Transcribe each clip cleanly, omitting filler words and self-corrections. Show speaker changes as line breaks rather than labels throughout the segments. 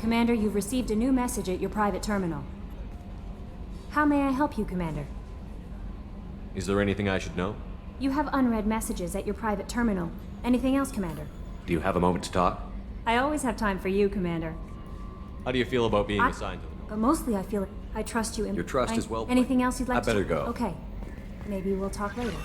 Commander, you've received a new message at your private terminal. How may I help you, Commander?
Is there anything I should know?
You have unread messages at your private terminal. Anything else, Commander?
Do you have a moment to talk?
I always have time for you, Commander.
How do you feel about being assigned to them?
But mostly I feel I trust you.
Your trust is well
Anything else you'd like to...
I better go.
Okay. Maybe we'll talk later.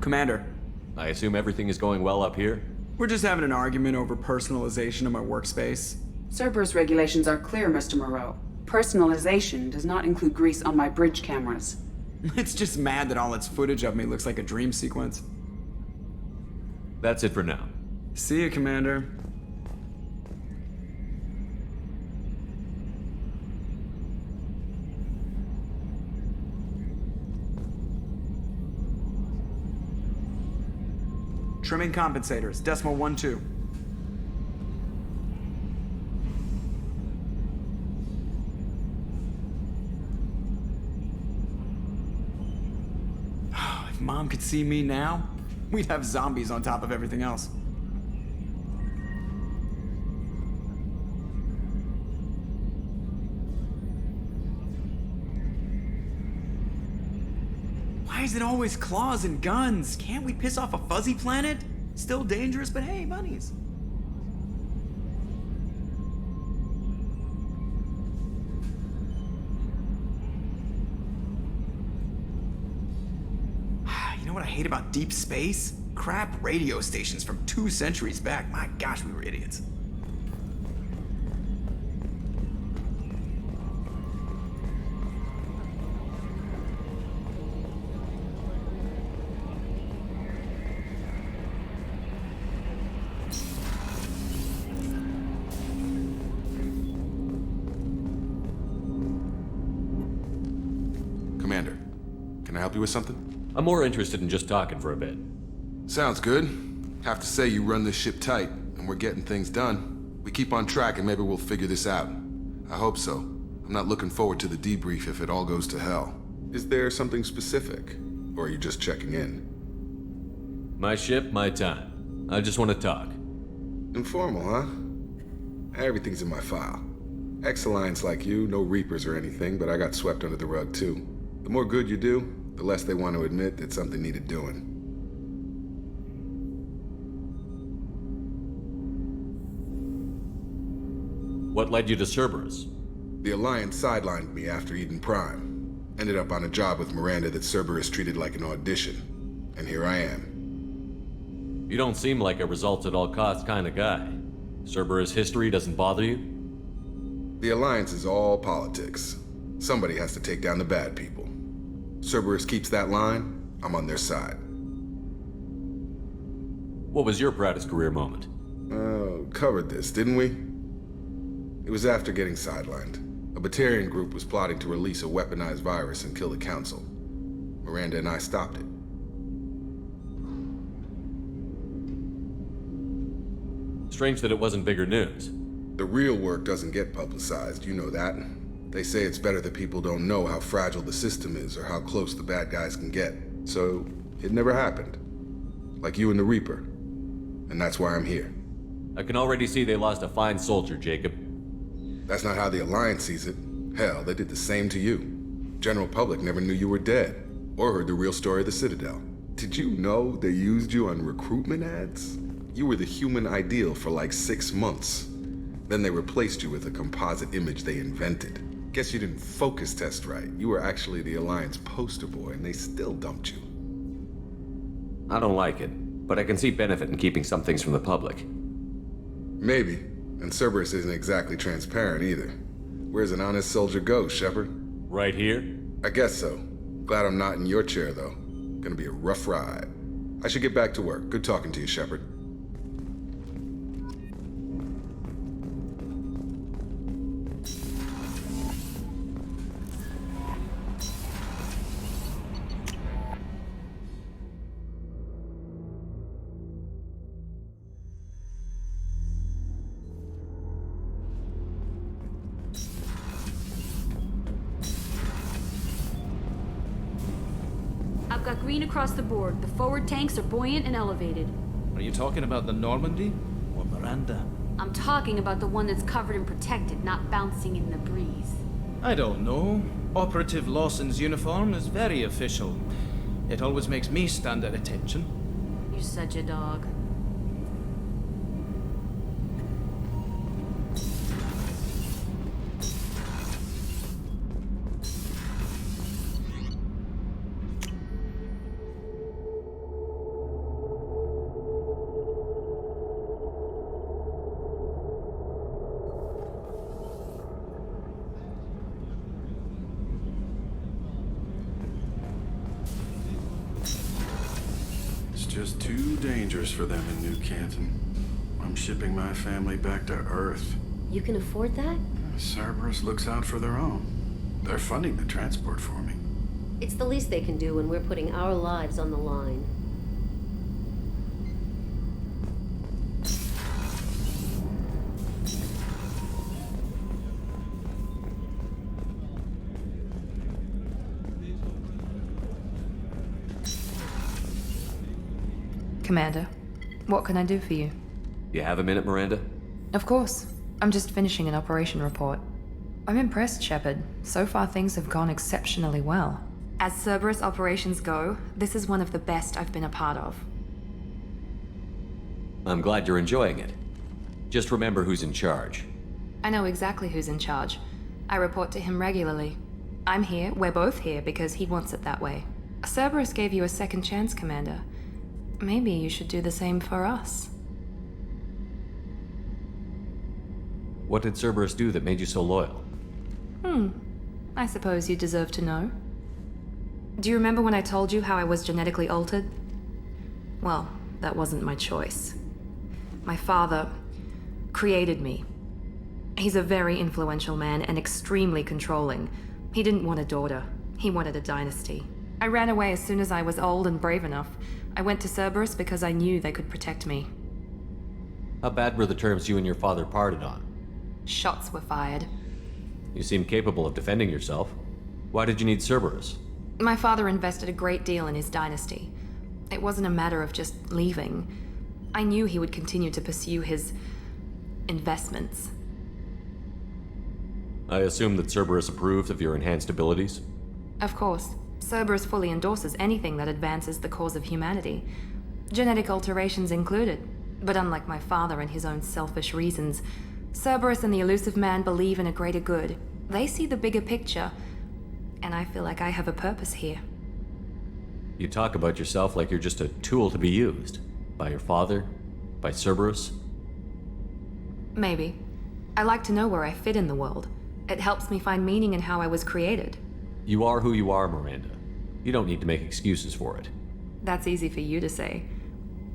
Commander.
I assume everything is going well up here?
We're just having an argument over personalization of my workspace.
Cerberus regulations are clear, Mr. Moreau. Personalization does not include grease on my bridge cameras.
It's just mad that all its footage of me looks like a dream sequence.
That's it for now.
See you, Commander. Trimming compensators, decimal 1-2. If Mom could see me now, we'd have zombies on top of everything else. Why is it always claws and guns? Can't we piss off a fuzzy planet? Still dangerous, but hey, bunnies. You know what I hate about deep space? Crap radio stations from 2 centuries back. My gosh, we were idiots.
Commander, can I help you with something?
I'm more interested in just talking for a bit.
Sounds good. Have to say you run this ship tight, and we're getting things done. We keep on track and maybe we'll figure this out. I hope so. I'm not looking forward to the debrief if it all goes to hell. Is there something specific? Or are you just checking in?
My ship, my time. I just want to talk.
Informal, huh? Everything's in my file. Ex-Alliance like you, no Reapers or anything, but I got swept under the rug too. The more good you do, the less they want to admit that something needed doing.
What led you to Cerberus?
The Alliance sidelined me after Eden Prime. Ended up on a job with Miranda that Cerberus treated like an audition. And here I am.
You don't seem like a results-at-all-costs kind of guy. Cerberus history doesn't bother you?
The Alliance is all politics. Somebody has to take down the bad people. Cerberus keeps that line, I'm on their side.
What was your proudest career moment?
Covered this, didn't we? It was after getting sidelined. A Batarian group was plotting to release a weaponized virus and kill the Council. Miranda and I stopped it.
Strange that it wasn't bigger news.
The real work doesn't get publicized, you know that. They say it's better that people don't know how fragile the system is or how close the bad guys can get. So, it never happened. Like you and the Reaper. And that's why I'm here.
I can already see they lost a fine soldier, Jacob.
That's not how the Alliance sees it. Hell, they did the same to you. General public never knew you were dead, or heard the real story of the Citadel. Did you know they used you on recruitment ads? You were the human ideal for like 6 months. Then they replaced you with a composite image they invented. Guess you didn't focus test right. You were actually the Alliance poster boy, and they still dumped you.
I don't like it, but I can see benefit in keeping some things from the public.
Maybe. And Cerberus isn't exactly transparent either. Where's an honest soldier go, Shepard?
Right here?
I guess so. Glad I'm not in your chair, though. Gonna be a rough ride. I should get back to work. Good talking to you, Shepard.
I've got green across the board. The forward tanks are buoyant and elevated.
Are you talking about the Normandy or Miranda?
I'm talking about the one that's covered and protected, not bouncing in the breeze.
I don't know. Operative Lawson's uniform is very official. It always makes me stand at attention.
You're such a dog.
Just too dangerous for them in New Canton. I'm shipping my family back to Earth.
You can afford that?
Cerberus looks out for their own. They're funding the transport for me.
It's the least they can do when we're putting our lives on the line.
Commander, what can I do for you?
You have a minute, Miranda?
Of course. I'm just finishing an operation report. I'm impressed, Shepard. So far things have gone exceptionally well. As Cerberus operations go, this is one of the best I've been a part of.
I'm glad you're enjoying it. Just remember who's in charge.
I know exactly who's in charge. I report to him regularly. I'm here, we're both here, because he wants it that way. Cerberus gave you a second chance, Commander. Maybe you should do the same for us.
What did Cerberus do that made you so loyal?
I suppose you deserve to know. Do you remember when I told you how I was genetically altered? Well, that wasn't my choice. My father created me. He's a very influential man and extremely controlling. He didn't want a daughter. He wanted a dynasty. I ran away as soon as I was old and brave enough. I went to Cerberus because I knew they could protect me.
How bad were the terms you and your father parted on?
Shots were fired.
You seem capable of defending yourself. Why did you need Cerberus?
My father invested a great deal in his dynasty. It wasn't a matter of just leaving. I knew he would continue to pursue his investments.
I assume that Cerberus approved of your enhanced abilities?
Of course. Cerberus fully endorses anything that advances the cause of humanity. Genetic alterations included. But unlike my father and his own selfish reasons, Cerberus and the Elusive Man believe in a greater good. They see the bigger picture, and I feel like I have a purpose here.
You talk about yourself like you're just a tool to be used. By your father? By Cerberus?
Maybe. I like to know where I fit in the world. It helps me find meaning in how I was created.
You are who you are, Miranda. You don't need to make excuses for it.
That's easy for you to say.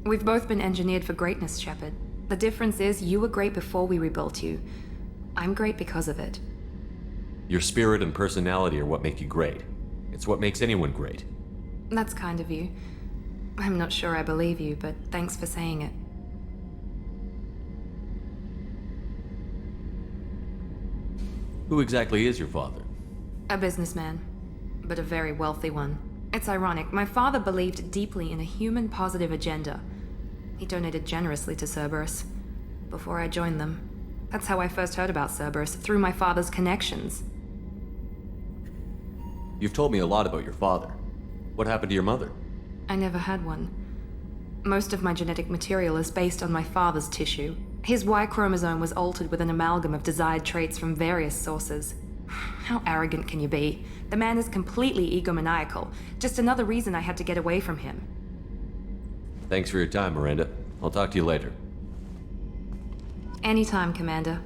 We've both been engineered for greatness, Shepard. The difference is you were great before we rebuilt you. I'm great because of it.
Your spirit and personality are what make you great. It's what makes anyone great.
That's kind of you. I'm not sure I believe you, but thanks for saying it.
Who exactly is your father?
A businessman, but a very wealthy one. It's ironic, my father believed deeply in a human-positive agenda. He donated generously to Cerberus before I joined them. That's how I first heard about Cerberus, through my father's connections.
You've told me a lot about your father. What happened to your mother?
I never had one. Most of my genetic material is based on my father's tissue. His Y chromosome was altered with an amalgam of desired traits from various sources. How arrogant can you be? The man is completely egomaniacal. Just another reason I had to get away from him.
Thanks for your time, Miranda. I'll talk to you later.
Anytime, Commander.